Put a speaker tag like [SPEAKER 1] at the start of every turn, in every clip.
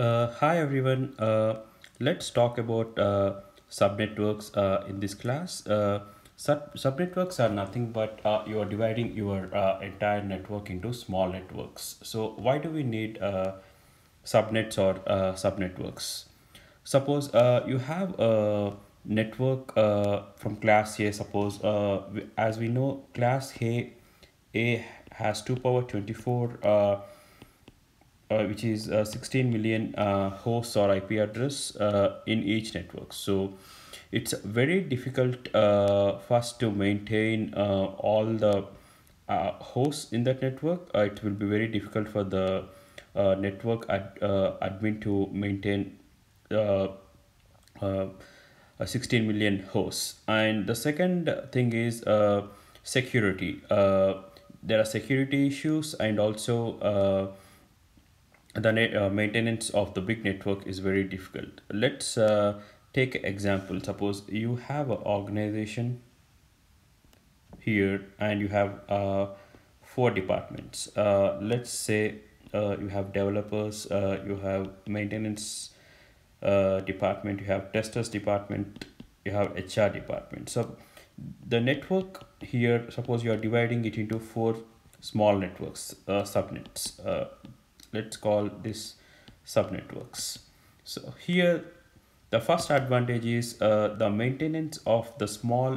[SPEAKER 1] Hi everyone. Let's talk about subnetworks in this class. Subnetworks are nothing but you are dividing your entire network into small networks. So why do we need subnets or subnetworks? Suppose you have a network from class A. Suppose as we know, class A has 2 power 24. Which is 16 million hosts or IP address in each network. So it's very difficult for us to maintain all the hosts in that network. It will be very difficult for the admin to maintain uh, uh, 16 million hosts. And the second thing is security. There are security issues, and also the maintenance of the big network is very difficult. Let's take an example. Suppose you have an organization here and you have four departments. Let's say you have developers, you have maintenance department, you have testers department, you have HR department. So the network here, suppose you are dividing it into four small networks, subnets. Let's call this subnetworks. So here the first advantage is the maintenance of the small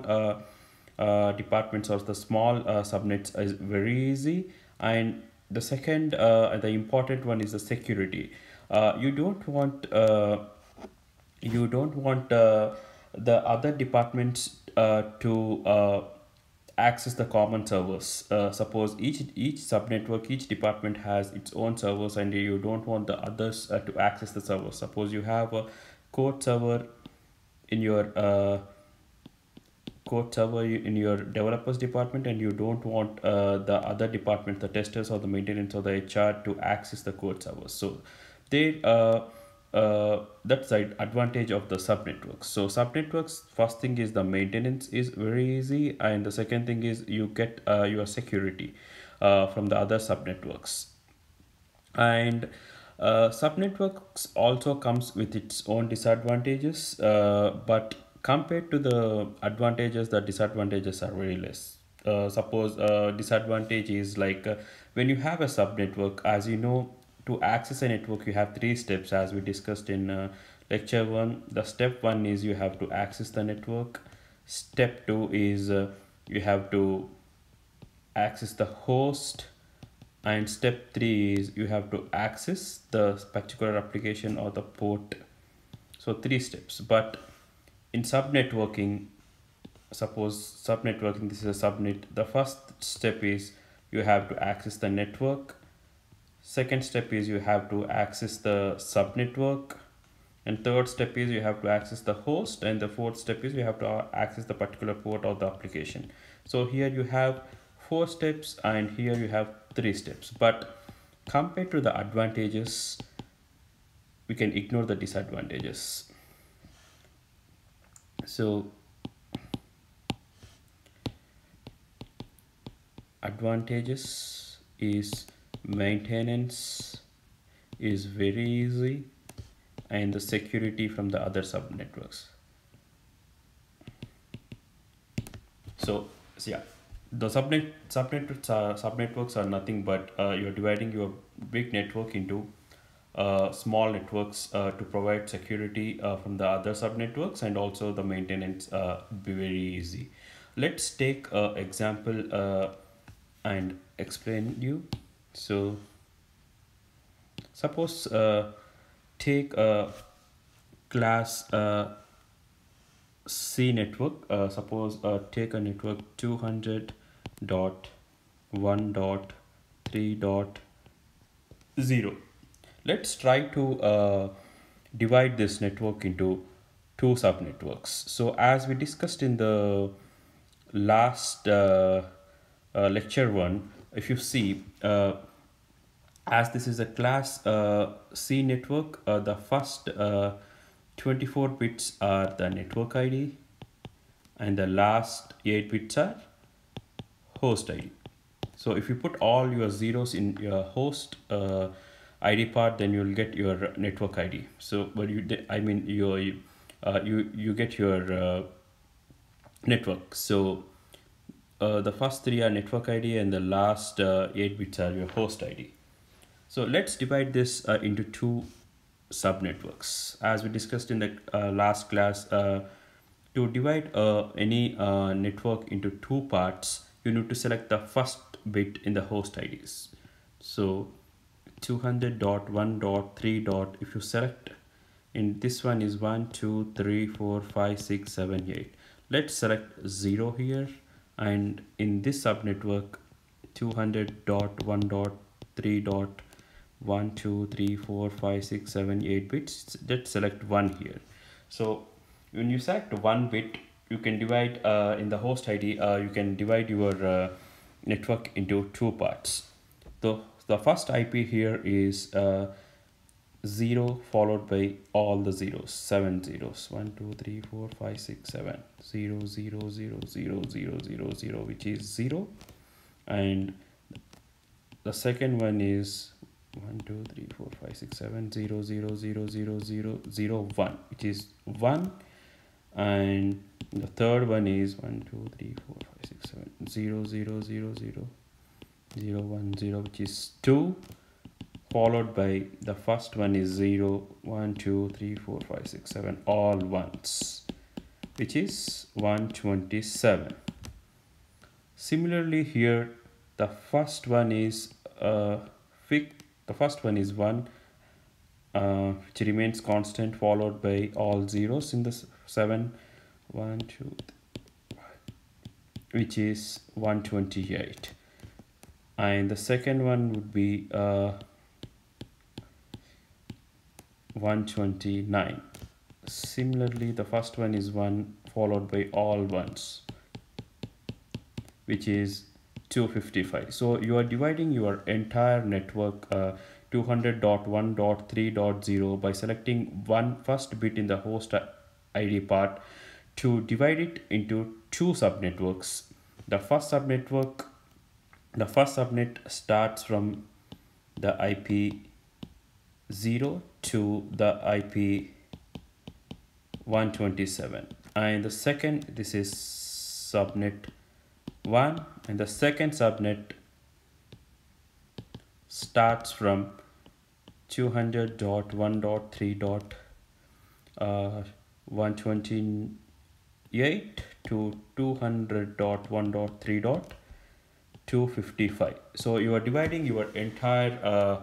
[SPEAKER 1] departments or the small subnets is very easy. And the second, the important one is the security. You don't want the other departments to access the common servers. Suppose each subnetwork, each department has its own servers, and you don't want the others to access the servers. Suppose you have a code server in your in your developers department, and you don't want the other department, the testers or the maintenance or the HR, to access the code servers. So they that's the advantage of the subnetworks. So subnetworks, first thing is the maintenance is very easy, and the second thing is you get your security from the other subnetworks. And subnetworks also comes with its own disadvantages, but compared to the advantages, the disadvantages are very less. Suppose disadvantage is like when you have a subnetwork, as you know, to access a network you have three steps, as we discussed in lecture 1. The step 1 is you have to access the network. Step 2 is you have to access the host, and step 3 is you have to access the particular application or the port. So three steps. But in subnetworking, suppose subnetworking, this is a subnet. The first step is you have to access the network. Second step is you have to access the subnetwork, and third step is you have to access the host, and the fourth step is you have to access the particular port of the application. So here you have four steps, and here you have three steps. But compared to the advantages, we can ignore the disadvantages. So advantages is maintenance is very easy, and the security from the other subnetworks. So yeah, the subnetworks are nothing but you're dividing your big network into small networks to provide security from the other subnetworks, and also the maintenance be very easy. Let's take an example and explain you. So suppose take a class C network. Suppose take a network 200.1.3.0. Let's try to divide this network into two subnetworks. So as we discussed in the last lecture 1, if you see, as this is a class C network, the first 24 bits are the network ID, and the last 8 bits are host ID. So if you put all your zeros in your host ID part, then you'll get your network ID. So, but I mean, you get your network. So the first three are network ID, and the last 8 bits are your host ID. So let's divide this into two subnetworks. As we discussed in the last class, to divide any network into two parts, you need to select the first bit in the host IDs. So 200.1.3. If you select in this one is 1 2 3 4 5 6 7 8. Let's select 0 here, and in this subnetwork 200.1.3.1 2 3 4 5 6 7 8 bits, let's select 1 here. So when you select one bit, you can divide in the host ID, you can divide your network into two parts. The first IP here is 0 followed by all the zeros, 7 zeros, 1 2 3 4 5 6 7 0 0 0 0 0 0 0, which is 0. And the second one is 1 2 3 4 5 6 7 0 0 0 0 0 0 1, which is 1. And the third one is 1 2 3 4 5 6 7 0 0 0 0 0 1 0, which is 2, followed by the first one is 0 1 2 3 4 5 6 7, all ones, which is 127. Similarly here, the first one is the first one is 1, which remains constant, followed by all zeros in the 7 1 2 which is 128. And the second one would be 129. Similarly, the first one is 1 followed by all ones, which is 255. So you are dividing your entire network 200.1.3.0 by selecting one first bit in the host ID part to divide it into two subnetworks. The first subnet starts from the IP 0 to the IP 127, and the second, this is subnet 1, and the second subnet starts from 200.1.3.128 to 200.1.3.255. So you are dividing your entire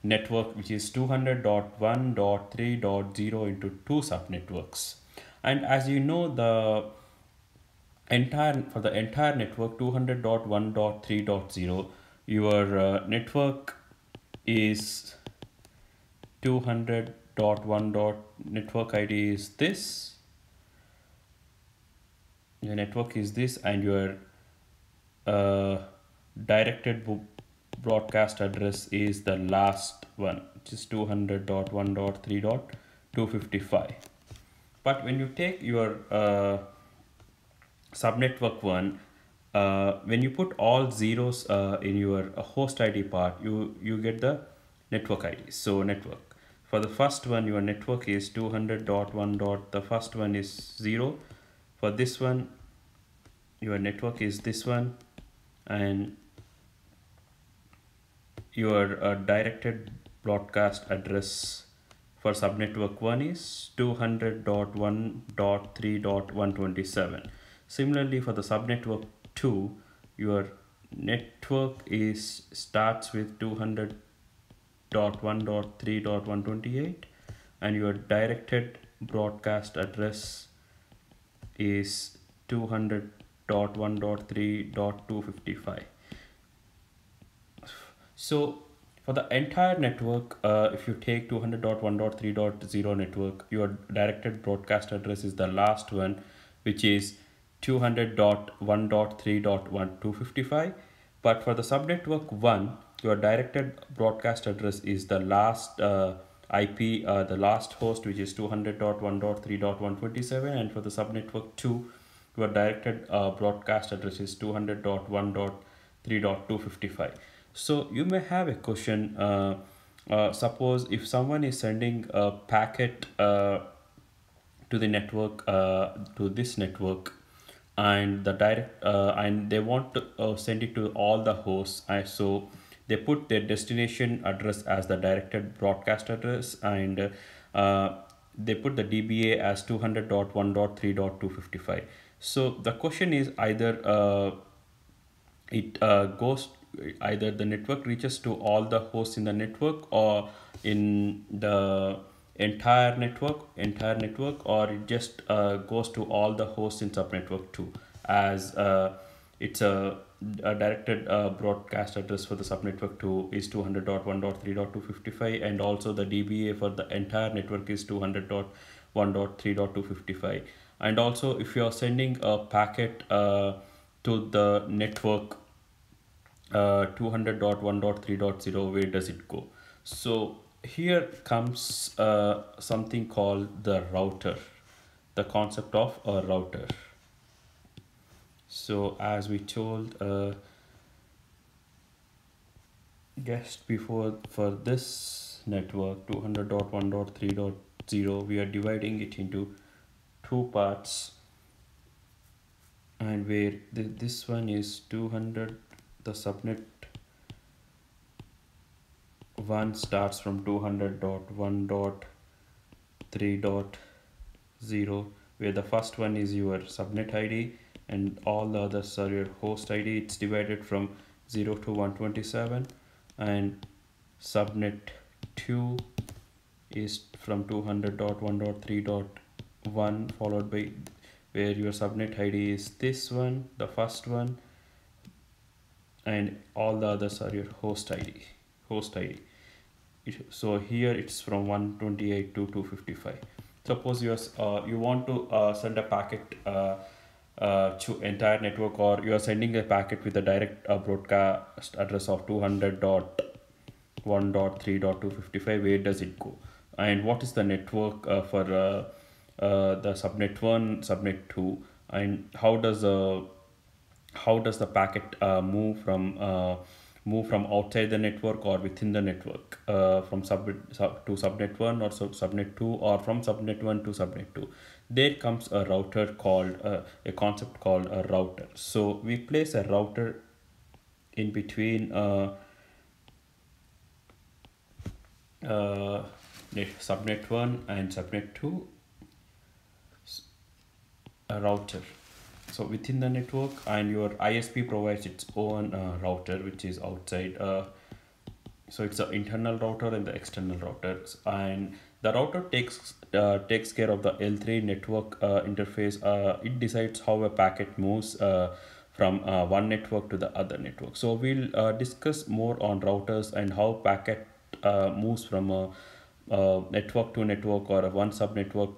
[SPEAKER 1] network, which is 200.1.3.0, into two subnetworks. And as you know, the entire network 200.1.3.0, your network is 200.1. Network ID is this, your network is this, and your directed broadcast address is the last one, which is 200.1.3.255. But when you take your subnetwork 1, when you put all zeros in your host ID part, you get the network ID. So network, for the first one, your network is 200.1. The first one is 0. For this one, your network is this one, and your directed broadcast address for subnetwork 1 is 200.1.3.127. Similarly, for the subnetwork 2, your network starts with 200.1.3.128, and your directed broadcast address is 200.1.3.255. So for the entire network, if you take 200.1.3.0 network, your directed broadcast address is the last one, which is 200.1.3.1255. But for the subnetwork 1, your directed broadcast address is the last IP, the last host, which is 200.1.3.127. And for the subnetwork 2, your directed broadcast address is 200.1.3.255. So you may have a question, Suppose if someone is sending a packet to the network, to this network, and the direct and they want to send it to all the hosts, so they put their destination address as the directed broadcast address, and they put the DBA as 200.1.3.255. So the question is either it goes either the network reaches to all the hosts in the network, or in the entire network, or it just goes to all the hosts in subnetwork 2, as it's a directed broadcast address for the subnetwork 2 is 200.1.3.255, and also the DBA for the entire network is 200.1.3.255. And also if you are sending a packet to the network 200.1.3.0, where does it go? So here comes something called the router, the concept of a router. So as we told guest before, for this network 200.1.3.0, we are dividing it into two parts, and where this one is 200, the subnet 1 starts from 200.1.3.0, where the first one is your subnet ID and all the others are your host ID. It's divided from 0 to 127, and subnet 2 is from 200.1.3.1, followed by where your subnet ID is this one, the first one, and all the others are your host ID. So here it's from 128 to 255. Suppose you want to send a packet to entire network, or you are sending a packet with a direct broadcast address of 200.1.3.255. Where does it go, and what is the network for the subnet 1, subnet 2, and how does the packet move from outside the network or within the network, from to subnet 1, or subnet 2, or from subnet 1 to subnet 2? There comes a router called a concept called a router. So we place a router in between uh, subnet 1 and subnet 2, a router. So within the network, and your ISP provides its own router which is outside. So it's the internal router and the external routers, and the router takes care of the L3 network interface. It decides how a packet moves from one network to the other network. So we'll discuss more on routers and how packet moves from a network to network, or a one sub network